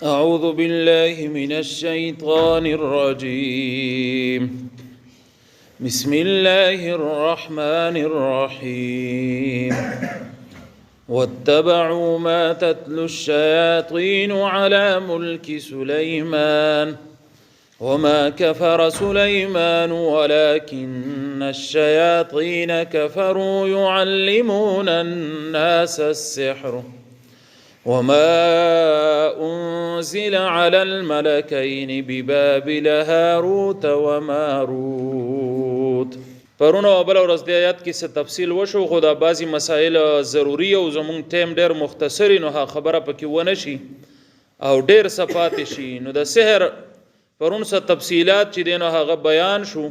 أعوذ بالله من الشيطان الرجيم. بسم الله الرحمن الرحيم. واتبعوا ما تتلو الشياطين على ملك سليمان وما كفر سليمان ولكن الشياطين كفروا يعلمون الناس السحر وما أنزل على الملكين ببابل هاروت وماروت. پرونه او بل ورځ د آیات کې څه تفصیل وشو، خو دا بعضی مسائل ضروری او زمونږ ټیم ډېر مختصری نو خبره پکې ونه شي او ډېر صفات شي. نو د سحر پرون څه تفصیلات چې دین هغه بیان شو.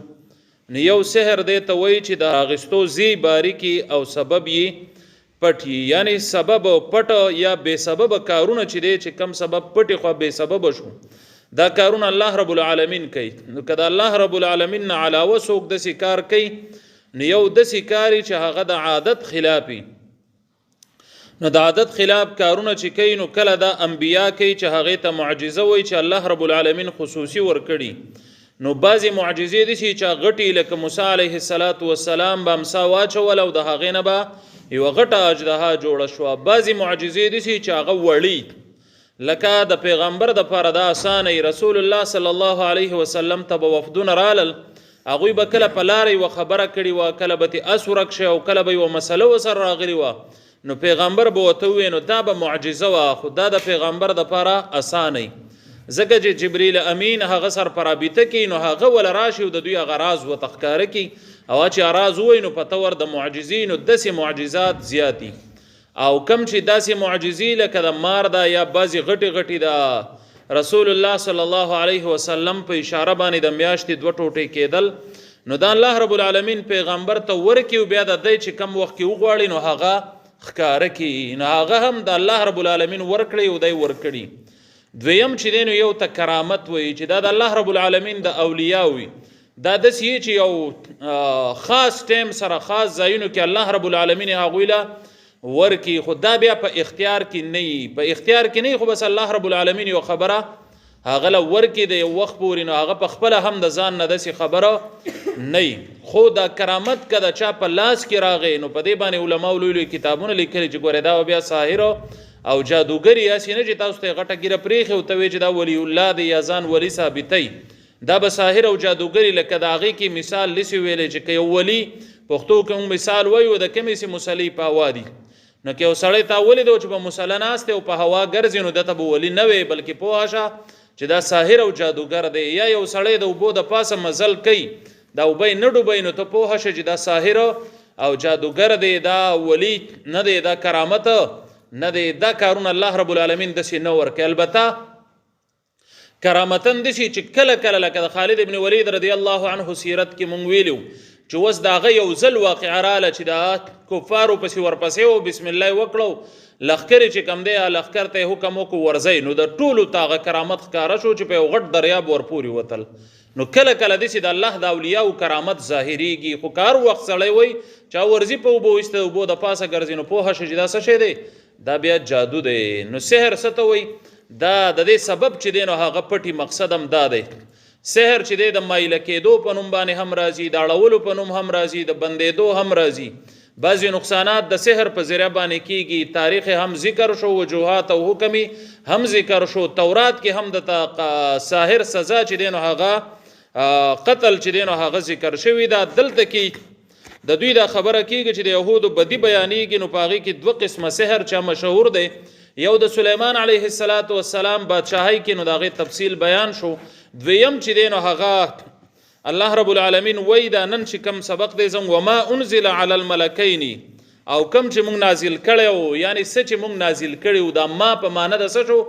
نو یو سحر دی ته وایي چې د اغستو زی باریکی او سبب یې پټي، یعنی سبب پټ یا بے سبب کارونه چې دی چې کم سبب پټي خو بے سبب شو، دا کارونه الله رب العالمین کوي. نو کله الله رب العالمین نه علاوه څوک داسې کار کوي نو یو داسې کاری چې هغه د عادت خلافي. نو د عادت خلاف کارونه چې کوي نو کله دا انبیا کوي چې هغه ته معجزه وایي چې الله رب العالمین خصوصي ورکړي. نو بعضی معجزې دي چې غټي لکه موسی علیه السلام به امسا واچول او د هغې نه به یو غټه اجدها جوړه شوه. بعضی معجزې دي چې هغه وړي لکه د پیغمبر د پاره دا اسانه رسول الله صلی الله علیه وسلم ته به وفدونه رالل، هغوی به کله په لارې یوه خبره کړې وه، کله به تې اس ورک شي او کله به یوه مسله ورسره راغلې وه. نو پیغمبر به ورته ووایي نو دا به معجزه وه، خو دا د پیغمبر دپاره اسانه ځکه چې جبریل امین هغه سر په رابطه کې نو هغه وله راشي او د دوی هغه راز ورته ښکاره کړي او چې راز ووایي نو په طور د معجزې نو داسې معجزات زیاتي او کم چې داسې معجزې لکه د مار ده یا بعضې غټې غټې د رسول الله صلی الله علیه وسلم په اشاره باندې د میاشتې 2 ټوټې کېدل نو دا الله رب العالمین پیغمبر ته ورکړي او بیا د دی چې کم وخت کې وغواړي نو هغه ښکاره کړي، نو هغه هم د الله رب العالمین ورکړي او دی ورکړي. دویم چې دی نو یو ته کرامت وایي چې دا د الله رب العالمین د اولیاء وي، دا داسې چې یو خاص ټیم سره خاص ځایونو کې الله رب العالمین هغوی له ورکی، خو دا بیا په اختیار کې نه وي، په اختیار کې نه وي، خو بس الله رب العالمین یو خبره هغه له ورکی د یو وخت پورې نو هغه په خپله هم د ځان نه داسې خبره نه وي. خو دا کرامت که د چا په لاس کې راغی نو په دې باندې علماو لوی لوی کتابونه لیکلي چې ګورې دا بیا ساحر او جادوګر یاسې نه چې تاسو ته یې غټه ګیره پرېښې او ته وایې چې دا ولی الله دی یا ځان ولی ثابتوي، دا به ساحر او جادوګري لکه د هغې کې مثال لسې ویلی چې که یو ولي پښتو کې موږ مثال وایو د کمې سې مسلې په هوا دي، نو که یو سړی تا ولیدو چې په مسله ناست دی او په هوا ګرځي نو دته به ولي نه وی بلکې پوه شه چې دا ساحر او جادوګر دی. یا یو سړی د اوبو د پاسه مزل کوي دا اوبه نه ډوبوي نو ته پوه شه چې دا ساحر او جادوګر دی، دا ولی نه دی، دا کرامت نه دی، دا کارونه الله رب العالمین داسې نه ورکوي. البته کرامتن داسې چې کله کله لکه د خالد ابن ولید رضی الله عنه سیرت کې مونږ ویلو چې اوس د هغه یو ځل واقعه راله چې د کفارو پسې ورپسې و بسم الله وکړو لښکرې چې کم دی لښکر ته یې حکم وکړو ورځئ، نو د ټولو ته هغه کرامت ښکاره شو چې په یو غټ دریاب ورپورې وتل. نو کله کله داسې د الله د اولیاو کرامت ظاهریږي، خو که هر وخت سړی وایي چا ورځي په اوبو ایسته اوبو د پاسه ګرځي نو پوهه شه چې دا څه شی دی، دا بیا جادو دی. نو سحر څه ته وایي؟ دا د دې سبب چې دی نو هغه پټي مقصد هم دا دی. سحر چې دی د مایله کېدو په نوم باندې هم راځي، د اړولو په نوم هم راځي، د بندېدو هم راځي. بعضې نقصانات د سحر په ذریعه باندې کېږي، تاریخ هم ذکر شو، وجوهات او حکمي هم ذکر شو، تورات کې هم د ساحر سزا چې دی نو هغه قتل چې دی نو هغه ذکر شوي ده. دلته کې د دوی دا خبره کېږي چې د یهودو بدي بیانېږي نو په هغې کې 2 قسمه سحر چې مشهور دی. یو د سلیمان علیه السلام بادشاهۍ کې نو د هغې تفصیل بیان شو. دویم چې دی نو هغه الله رب العالمین وایي دا نن چې کم سبق دی زم وما انزل علی الملکین او کم چې موږ نازل کړی وو، یعنی څه چې موږ نازل کړي وو دا ما په معنه د څه شو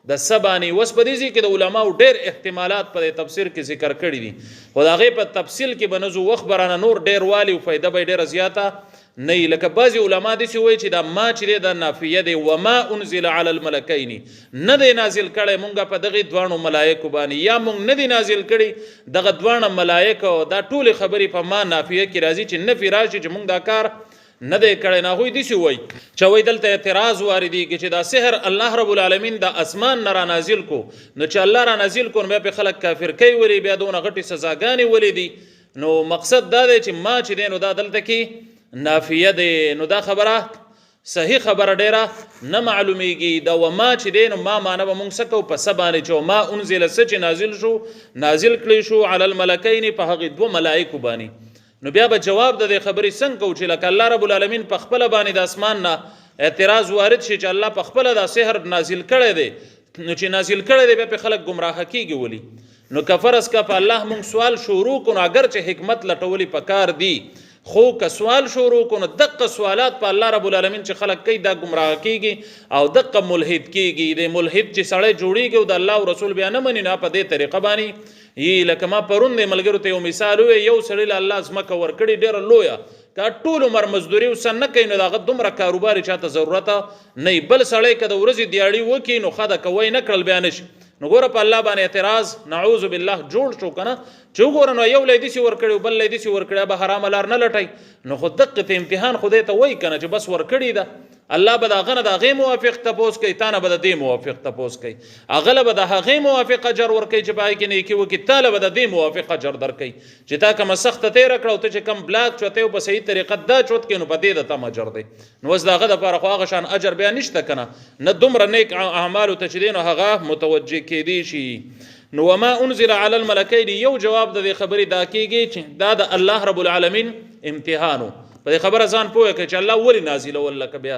د څه باندې. اوس په دې ځای کې د علماو ډېر احتمالات په تفسیر کې ذکر کړي دي، خو د هغې په تفصیل کې به نه ځو، وخت به رانه نور ډېر والي او فایده به یې ډېره زیاته نه وي. لکه بعضې علما داسې وایي چې دا ما چې دی دا نافیه دی، وما انزل علی الملکین نه دی نازل کړی مونږ په دغې دواړو ملایکو باندې، یا مونږ نه دی نازل کړي دغه دواړه ملایکو. دا ټولې خبرې په ما نافیه کې راځي چې نفي راشي چې مونږ دا کار نه دی کړی نه هغوی داسې وایي چې وایي دلته اعتراض واردېږي چې دا سحر الله رب العالمین د اسمان نه رانازل کو نو چې الله رانازل کو نو بیا پې خلک کافر کوي ولې بیا دونه غټې سزاګانې ولې دي نو مقصد دا دی چې ما چې دی نو دا دلته کې نافیه دی نو دا خبره صحیح خبره ډیره نه معلومیږي دا وما چې دی نو ما معنی به مونږ څه کوو په څه باندې چې ما انزل څه چې نازل کړی شو علی الملکین په هغې دوه ملایکو باندې نو بیا به جواب د دې خبرې څنګه کوو چې لکه الله رب العالمین په خپله باندې د اسمان نه اعتراض وارد شي چې الله په خپله دا سحر نازل کړی دی نو چې نازل کړی دی بیا پې خلک ګمراه کېږي ولي نو که فرض که په الله مونږ سوال شروع کړو اگر چې حکمت لټولې پکار دي خو که سوال شروع کو نو دقه سوالات په الله رب العالمین چې خلک کوي دا ګمراه کیږي او دقه ملحد کیږي د ملحد چې سړی جوړیږي او د الله او رسول بیا نه مني نه په دې طریقه باندې یی لکه ما پرون د ملګرو ته یو مثال وی یو سړی له الله ځمکه ورکړي ډېره لویه که ټول عمر مزدوري وسن نه کوي نو د هغه دومره کاروبار چاته ضرورت نه بل سړی که د ورځې دیاړي وکړي نو ښه ده که وی نه کړل بیا نشي نو ګوره په الله باندې اعتراض نعوذ بالله جوړ شو کنه چې وګوره نو یو لی داسې ورکړي بل لی داسې ورکړي به حرامه لار نه لټئ نو خو دقې امتحان خدای ته وایي کنه چې بس ورکړي ده الله به د هغه نه د هغې موافق تپوس کوي تا نه به د دې موافق تپوس کوي هغه له به د هغې موافق اجر ورکوي چې په هغې کې نیکي وکړي تا له به د دې موافق اجر درکوي چې تا کومه سخته تېره کړه او ته چې کم بلاک چوتی او په صحیح طریقه دا چوت کړي نو په دې د تم اجر دی نو اوس د هغه دپاره خو هغه شان اجر بیا نشته که نه نه دومره نیک اعمالو ته چې دی نو هغه متوجه کېدی شي نو وما انزل علی الملکین یو جواب د دې خبرې دا کېږي چې دا د الله رب العالمین امتحانو په دې خبره ځان پوهه کړئ چې الله ولې نازلول لکه بیا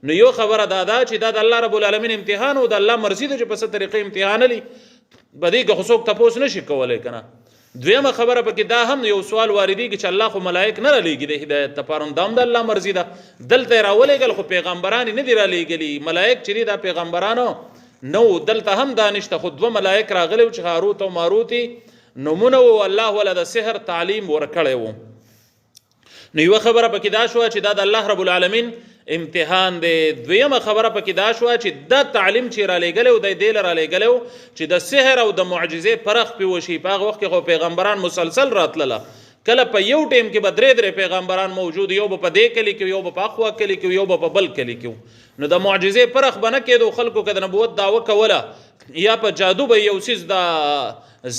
نو یو خبره دا ده چې دا د الله رب العالمین امتحان او د الله مرضي ده چې په څه طریقې امتحان لي په دې کې خو څوک تپوس نشي کولی که نه دویمه خبره پکې دا هم یو سوال واردېږي چې الله خو ملایک نه رالیږي د هدایت دپاره دا هم د الله مرضي ده دلته یې راولېږل خو پیغمبران یې نه دي رالیږلي ملایک چې دي دا پیغمبرانو نو دلته هم دا نشته خو دوه ملایک راغلي چې هاروت او ماروت نومونه و الله ولا د سحر تعلیم ورکړی و نو یوه خبره پکې دا شوه چې دا د الله رب العالمین امتحان دی دویمه خبره پکې دا شوه چې دا تعلیم چې رالیږلی و دی دې له رالیږلی و چې د سحر او د معجزې پرخ پې وشي په هغه وخت کې خو پیغمبران مسلسل راتلله کله په یو ټیم کې به درې پیغمبران موجود یو به په دې کلي کې یو به په اخوا کلي کې یو به په بل کلي کې نو د معجزې پرخ به نه کېدو خلکو که د نبوت دعوه کوله یا په جادو به یو څیز د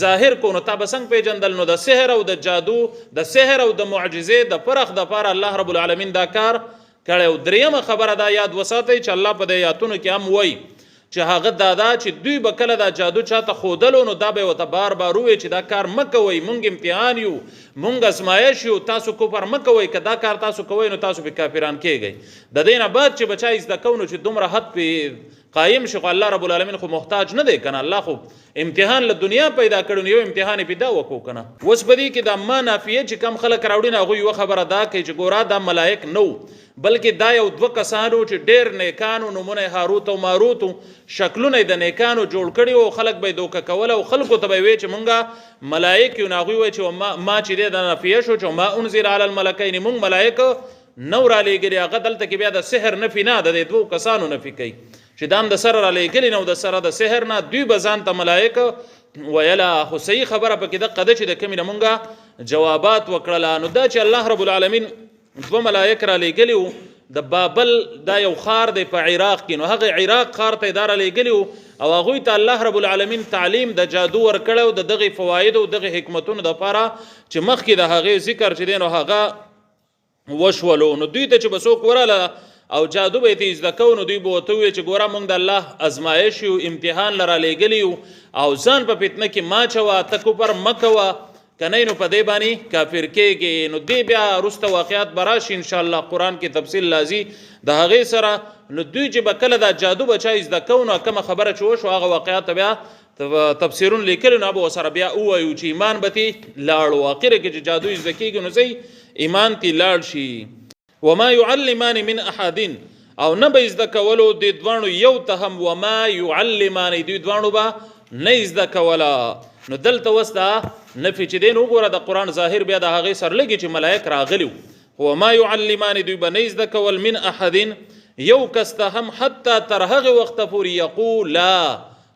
ظاهر کو نو تا به څنګه پیژندل نو د سحر او د جادو د سحر او د معجزې د پرخ دپاره الله رب العالمین دا کار کړی او دریمه خبره دا یاد وساتئ چې الله په دې آیاتونو کې هم وایي چې هغه دا چې دوی به کله دا جادو چاته ښودلو نو دا به یې ورته بار بار ووایي چې دا کار مه کوئ مونږ امتحان یو مونږ ازمایش یو تاسو کفر مه کوئ که دا کار تاسو کوئ نو تاسو پې کافران کیږئ د دې نه بعد چې بچا زده کوو نو چې دومره حد پې قایم شي خو الله رب العالمین خو محتاج نه دی کنه الله خو امتحان له دنیا پیدا کړو نو یو امتحان یې پیدا وکړو کنه اوس په دې کې د ما نافیه چې کم خلک راوړي نه هغوی یوه خبره دا کوي چې ګوره دا ملایک نه بلکې دا یو دوه کسانو چې ډېر نیکانو نومونه هاروت او ماروت شکلونه یې د نیکانو جوړ کړي او خلک به یې دوکه کوله او خلکو ته به یې وایي چې مونږه ملایک یو نو هغوی وایي چې ما چې دی دا نافیه شو چې ما انزل علی الملکین مونږ ملایک نو رالیږلي هغه دلته کې بیا د سحر نفي نه د دې دوو کسانو نفي کوي چې دا هم د سره رالیږلي نه او د سره د سحر نه دوی به ځان ته ملایک ویله خو صحیح خبره پکې دقه ده چې د کمې نه مونږه جوابات وکړله نو دا چې الله رب العالمین دوه ملایک رالیږلي وو د بابل دا یو خار دی په عراق کې نو هغه عراق خار ته یې دا رالیږلي وو او هغوی ته الله رب العالمین تعلیم د جادو ورکړی او د دغې فواید او دغې حکمتونو دپاره چې مخکې د هغې ذکر چې دی نو هغه وشولو نو دوی ته چې به څوک ورله او جادو به یې ته زده کوو نو دوی به ورته ووایي چې ګوره مونږ د الله ازمایش یو امتحان له رالیږلي یو او ځان په فتنه کې ما چوه ته کفر مه کوه که نه نو په دې باندې کافر کېږي نو دې بیا وروسته واقعات به راشي انشاءالله قرآن کې تفصیل لازي د هغې سره نو دوی چې به کله دا جادو به چا زده کوو نو کومه خبره چې وشو هغه واقعات بیا تفسیرون لیکلي نو به ورسره بیا ووایو چې ایمان به تې لاړو اخره کې چې جادو زده کېږي نو صحیح ایمان تی لاړ شي وما يعلمان من احد او نه به زده کولو د دوانو یو ته هم وما يعلمان دوی دوانو به نه زده کوله نو دلته اوس دا نفي چې دی نو وګوره د قرآن ظاهر بیا د هغې سره لګي چې ملایک راغلي وما يعلمان دوی به نه زده کول من احد یو کس ته هم حتی تر هغې وخته پورې یقولا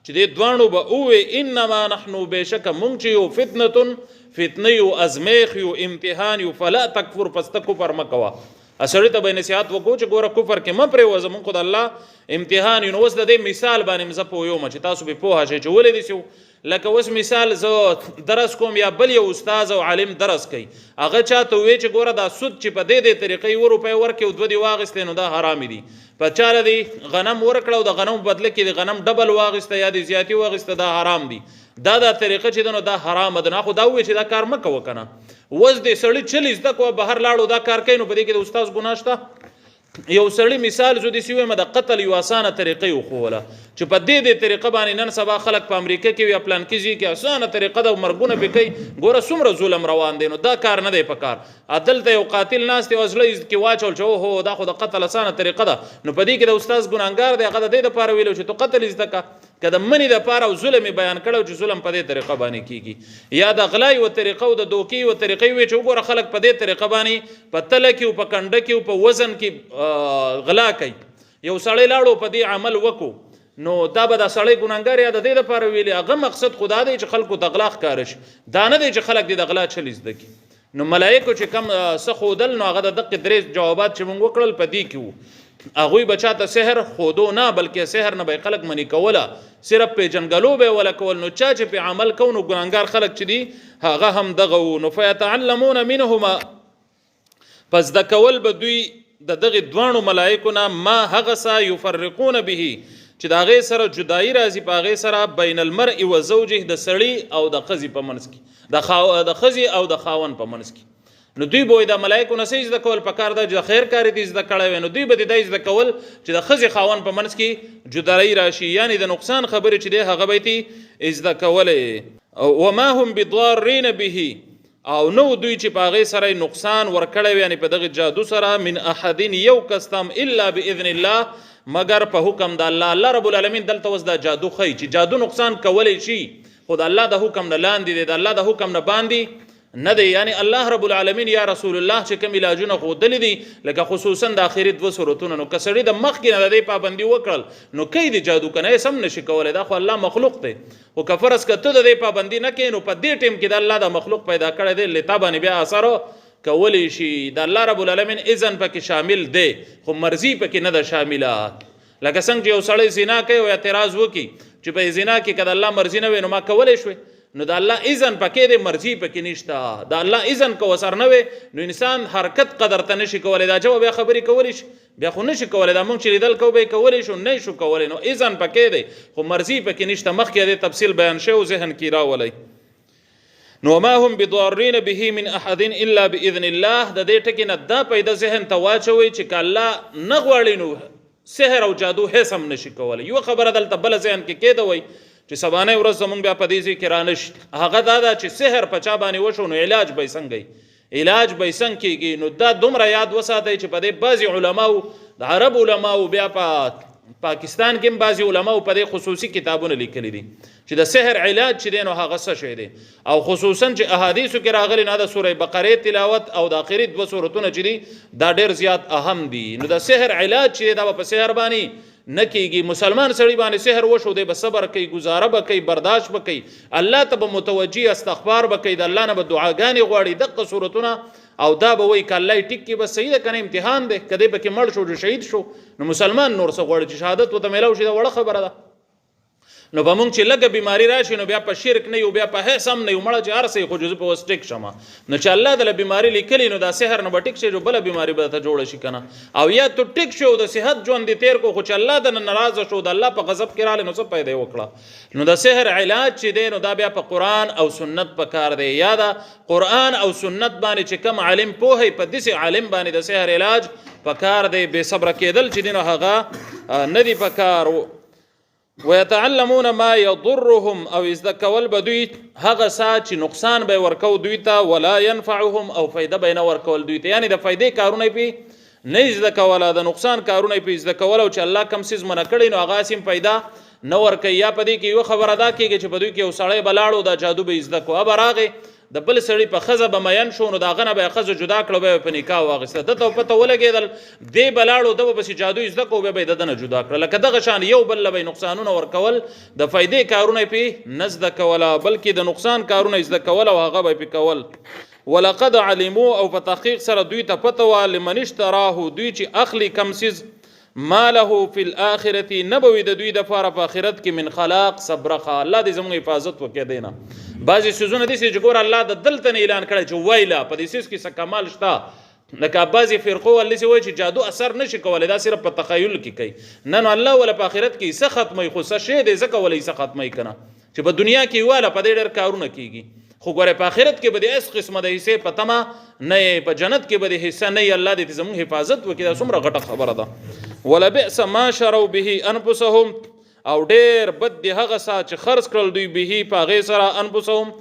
چې دې دوانو به ووایي انما نحنو بېشکه مونږ چې یو فتنه فتنه یو ازمیخ یو امتحان یو فلا تکفر پس ته کفر مه کوه اسړی ته به نصیحت وکړو چې ګوره کفر کې م پرې وځه مونږ خو د الله امتحان یو. اوس د دې مثال باندې مزه پوهیږم چې تاسو به پوه شئ چې ولې داسې لکه اوس مثال زه درس کوم یا بل یو استاد او عالم درس کوي هغه چاته وی چې ګوره دا سود چې په دې طریقې روپۍ ورکړي او 2 دی واغستې نو دا حرام دي په چاله دی غنم ورکړه او د غنم بدله کې د غنم ډبل واغسته یا د زیاتی واغسته دا حرام دي دا طریقه چې دنو دا حرام ده نه خو دا وی چې دا کار مکه وکنه وز دې سړی چلیز د کو بهر لاړو دا کار کوي نو په دې کې د استاد ګناه شته. یو سړی مثال زو دي سوی مده قتل یو اسانه طریقې خوله چې په دې طریقه باندې نن سبا خلک په امریکا کې یا پلان کې کې اسانه طریقه د مرګونه به کوي ګوره څومره ظلم روان دي نو دا کار نه دی پکار عدل ته یو قاتل ناس ته وزله کې واچول چې هو دا خو د قتل اسانه طریقه ده نو په دې کې د استاد ګناګار دی هغه د دې لپاره ویلو چې تو قتل زدکا کله منی د پاره او ظلم بیان کړو چې ظلم په دې طریقه باندې کیږي یا د غلای او طریقه او د دوکي او طریقې وی چې وګوره خلک په دې طریقه باندې په تل کې او په کنده کې او په وزن کې غلا کوي یو سړی لاړو په دې عمل وکړو نو دا به د سړی ګناګار یا د دې لپاره ویلي هغه مقصد خدا دی چې خلکو د غلا ښکارش دا نه دی چې خلک د غلا چلیز دکی نو ملائکه چې کم سخودل نو هغه د دقه درې جوابات چې مونږ وکړل په دې کې هغه بچا ته سحر خودو نه بلکې سحر نه به خلق منی کوله صرف په جنګلو به ولا کول نو چا چې په عمل کو نو ګناګار خلق چې دي هغه هم دغه نو فیتعلمون منهما پس د کول به دوی دغه دوانو ملائکو نه ما هغه سا یفرقون به چې دا غي سره جدای راځي په غي سره بین المرء و زوجه د سړی او د خزي په منځ کې د خزي او د خاون په منځ کې نو دوی به د ملائکو نه سجده کول پکار ده چې خیر کاری دي زده کړه نو دوی به د زده کول چې د خزي خاون په منځ کې جدای راشي یعنی د نقصان خبره چې ده هغه به زده کوله وما هم بضارين به او نو دوی چې په غي سره نقصان ورکړي یعنی په دغه جادو سره من احد یو کستم الا باذن الله مگر په حکم د الله. الله رب العالمین دلته وس د جادو خی چې جادو نقصان کولای شي خود الله د حکم نه لاندې دی د الله د حکم نه باندې نه دی یعنی الله رب العالمین یا رسول الله چې کوم علاجونه خو دل دي لکه خصوصا د اخرت 2 سورتونه نو کسړي د مخ کې نه دی پابندي وکړل نو کې دی جادو کنه سم نشي کولای دا خو الله مخلوق دی او کفرس کته د دې پابندي نه کینو په دې ټیم کې د الله د مخلوق پیدا کړی دی لتابانه بیا اثر کولی شي د الله رب العالمین اذن پکې شامل دی خو مرضی پکې نه ده شامله لکه څنګه یو سړی زنا کوي او اعتراض وکي چې په زنا کې کله الله مرضی نه وي نو ما کولای شوي نو د الله اذن پکې د مرضی پکې نشته د الله اذن کو وسر نه وي نو انسان حرکت قدر ته نشي کولای دا جواب خبري کولی شي بیا خو نشي کولای دا مونږ چې لیدل کو به کولی شو نه شو کولای نو اذن پکې دی خو مرضی پکې نشته مخکې د تفصیل بیان شوی ذهن کې راولای نو ما هم بضارين به من احد الا باذن الله د دې ټکی نه دا پیدا ذهن ته واچوي چې الله نه غواړي نو سحر او جادو هیڅ هم نشي کولای یو خبره دلته بل ذهن کې کېده وای چې سبانه ورځ زمونږ بیا په دې کې رانش هغه دا چې سحر په چا باندې وشو نو علاج به څنګه علاج به څنګه کېږي نو دا دومره یاد وساتئ چې په دې بعضي علماو د عرب علماو بیا په پاکستان کې بعضي علماو په دې خصوصي کتابونه لیکلي دي چې د سحر علاج چې دی نو هغه څه شی دی او خصوصا چې احادیثو کې راغلي نه د سوره بقره تلاوت او د اخري 2 سورتونه چې دي دا ډېر زیات اهم دي نو د سحر علاج چې دا په سحر باندې نه کېږي مسلمان سړی باندې سحر وشو دی به صبر کوي گزاره به کوي برداشت به کوي الله ته به متوجي استغفار به کوي د الله نه به دعاګانې غواړي دغه صورتونه او دا به وای کله ټیک کې بس صحیح ده کنه امتحان دی کده به کې مړ شو جو شهید شو نو مسلمان نور څه غواړي چې شهادت وته ملو شي دا وړه خبره ده نو به مونږ چې لګه بیماری راشي نو بیا په شرک نه یو بیا په هیڅ هم نه یو مړه چې هر څه خو جزء په وسټیک شمه نو چې الله د بیماری لیکلی نو دا سحر نه بټیک شي جو بل بیماری به ته جوړ شي کنه او یا ته ټیک شو د صحت ژوند دي تیر کو خو چې الله د ناراض شو د الله په غضب کې رااله نو څه پیدا وکړه نو د سحر علاج چې دی نو دا بیا په قران او سنت په کار دی یا دا قران او سنت باندې چې کم عالم پوهه په دسه عالم باندې د سحر علاج په کار دی به صبر کېدل چې دین هغه ندی په کار ويتعلمون ما يضرهم او ازدکول بدوی هغه سات چې نقصان به ورکو دوی ته ولا ينفعهم او فائدہ به نه ورکول دوی ته یعنی د فائدې کارونه پی نه ازدکول د نقصان کارونه پی ازدکول او چې الله کم سیز منع کړي نو هغه سیم فائدہ نه ورکي یا پدې کې یو خبر ادا کیږي چې بدوی کې یو سړی بلاړو د جادو به ازدکو اب راغه د بل سړی په خزه به مین شو نو دا غنه به خزه جدا کړو به په نکاح واغسته د ته پته ولګیدل دی بلاړو د بس جادو زده کو به د نه جدا کړل لکه دغه شان یو بل به نقصانونه ورکول د فائدې کارونه پی نزد کولا بلکې د نقصان کارونه زده کول او هغه به کول ولقد علموا او په تحقیق سره دوی ته پته وا لمن اشتراه دوی چې اخلي کم سیز ما له فی الاخرته نبوي د دوی د فاره په اخرت کې من خلاق صبرخه الله دې زموږ حفاظت وکړي دینا بعضی سيزونه دي چې ګور الله د دلته اعلان کړی چې ویلا په دې سیس کې څه کمال شته لکه بعضی فرقو ولې وایي چې جادو اثر نشي کولای دا صرف په تخیل کې کوي نه الله ولا په اخرت کې څه ختمي خو څه شی دې ځکه ولې څه ختمي کنه چې په دنیا کې والا په دې ډېر کارونه کیږي خو ګوره په آخرت کې به د اس قسمه د حصے پتما نه په جنت کې به د حصہ نه الله دې زموږ حفاظت وکړي دا څومره غټه خبره ده ولا بئس ما شروا به انفسهم او ډېر بد دی هغه سات چې خرڅ کړل دوی به په هغې سره انفسهم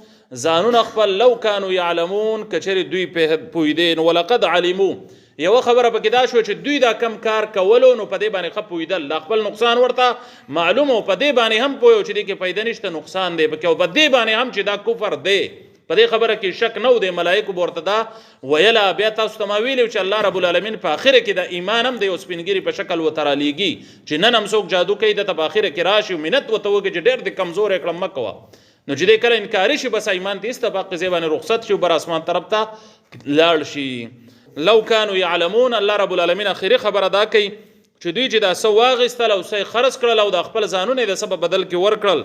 ځانونه خپل لو کانوا یعلمون کچرې دوی پوهېدې نو ولقد علمو یوه خبره پکې دا شو چې دوی دا کم کار کولو نو په دې باندې ښه پوهېدل د خپل نقصان ورته معلوم او په دې باندې هم پوهیو چې دې کې پیدا نشته نقصان دی پکې او په دې باندې هم چې دا کفر دی په دې خبره کې شک نه و دی ملایکو به ورته دا ویله بیا تاسو ته ما ویلي چې الله رب العالمین په آخره کې د ایمان هم دی او سپینګیري په شکل ورته رالیږي چې نن هم څوک جادو کوي دته په آخره کې راشي منت ورته وکړي چې ډېر دې کمزور یې کړم مه کوه نو چې دې کله انکاري شي بس ایمان ته استفاق ځای باندې رخصت شي بر اسمان طرف ته لاړ شي لو كانوا يعلمون الله رب العالمین اخري خبر ادا کوي چې دوی چې دا سو واغستل او سې خرڅ کړل او د خپل ځانونه د سبب بدل کې ور کړل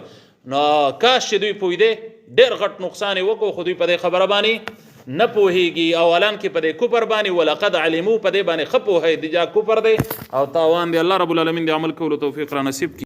نو کاش چې دوی پوهیدې ډېر غټ نقصان وکړو خو دوی په دې خبره باندې نه پوهیږي او الان کې په دې کفر باندې ولقد علموا په دې باندې خپو هي د جا کفر دی او تاوان دی الله رب العالمین دې عمل کولو توفیق را نصیب